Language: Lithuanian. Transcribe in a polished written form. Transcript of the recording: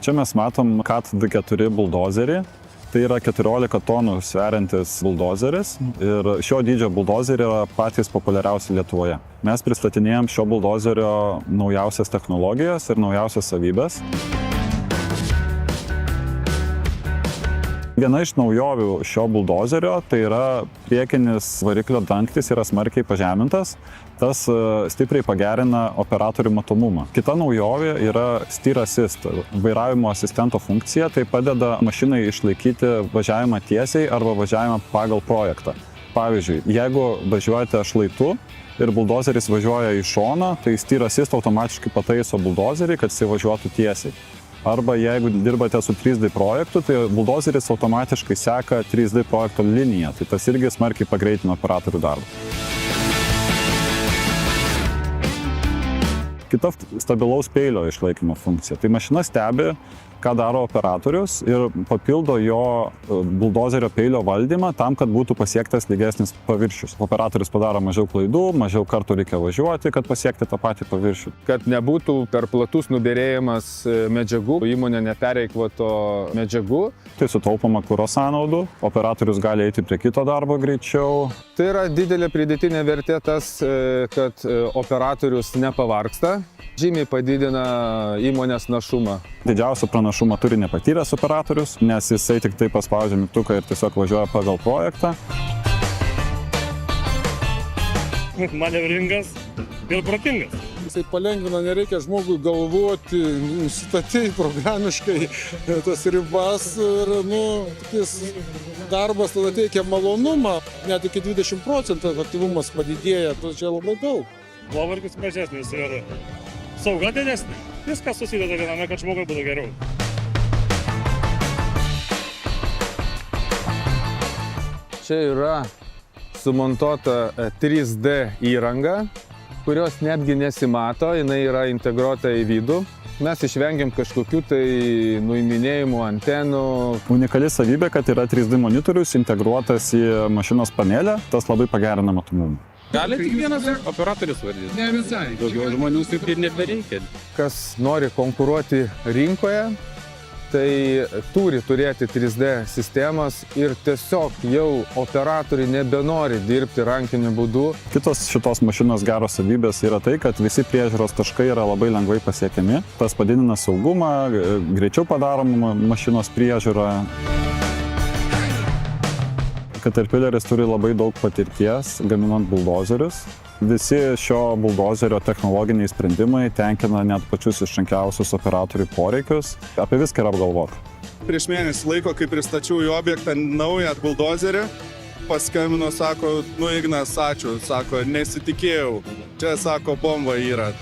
Čia mes matom CAT D4 buldozerį. Tai yra 14 tonų sveriantis buldozeris ir šio dydžio buldozeriai yra patys populiariausi Lietuvoje. Mes pristatinėjom šio buldozerio naujausias technologijas ir naujausias savybės. Viena iš naujovių šio buldozerio tai yra priekinis variklio dangtis yra smarkiai pažemintas. Tas stipriai pagerina operatorių matomumą. Kita naujovė yra Steer Assist, vairavimo asistento funkcija. Tai padeda mašinai išlaikyti važiavimą tiesiai arba važiavimą pagal projektą. Pavyzdžiui, jeigu važiuojate šlaitu ir buldozeris važiuoja į šoną, tai Steer Assist automatiškai pataiso buldozerį, kad jis važiuotų tiesiai. Arba jeigu dirbate su 3D projektu, tai buldozeris automatiškai seka 3D projekto liniją. Tai tas irgi smarkiai pagreitina operatorių darbą. Kita stabilaus peilio išlaikymo funkcija. Tai mašina stebi, ką daro operatorius ir papildo jo buldozerio peilio valdymą tam, kad būtų pasiektas lygesnis paviršius. Operatorius padaro mažiau klaidų, mažiau kartų reikia važiuoti, kad pasiekti tą patį paviršių. Kad nebūtų per platus nubyrėjimas medžiagų, įmonė nepereikvoto medžiagų. Tai sutaupoma kuro sąnaudų, operatorius gali eiti prie kito darbo greičiau. Tai yra didelė pridėtinė vertė tas, kad operatorius nepavargsta, žymiai padidina įmonės našumą. Didžiausią pranašumą turi nepatyręs operatorius, nes jisai tik tai paspaudžia mygtuką ir tiesiog važiuoja pagal projektą. Manevringas ir protingas. Jisai palengvina, nereikia žmogui galvoti, nusistatyti programiškai tas ribas ir tikis darbas tada teikia malonumą, net iki 20% aktyvumas padidėja, tai čia labai daug. Nuovargis mažesnis ir sauga didesnė. Viskas susideda viename, kad žmogui būtų geriau. Čia yra sumontuota 3D įranga, kurios netgi nesimato, jinai yra integruota į vidų. Mes išvengiam kažkokių tai nuiminėjimų, antenų. Unikali savybė, kad yra 3D monitorius integruotas į mašinos panelę, tas labai pagerina matomumą. Gali tik vienas operatorius vardyti. Ne visai. Daugiau žmonių kaip ir nebereikia. Kas nori konkuruoti rinkoje, tai turi turėti 3D sistemas ir tiesiog jau operatoriai nebenori dirbti rankiniu būdu. Kitos šitos mašinos geros savybės yra tai, kad visi priežiūros taškai yra labai lengvai pasiekiami. Tas padidina saugumą, greičiau padaroma mašinos priežiūra. Caterpillaris turi labai daug patirties gaminant buldozerius. Visi šio buldozerio technologiniai sprendimai tenkina net pačius išrankiausius operatorių poreikius. Apie viską yra apgalvota. Prieš mėnesį laiko, kai pristačiau į objektą naują buldozerį, paskambino, sako, Ignas, ačiū, sako, nesitikėjau. Čia, sako, bomba yra.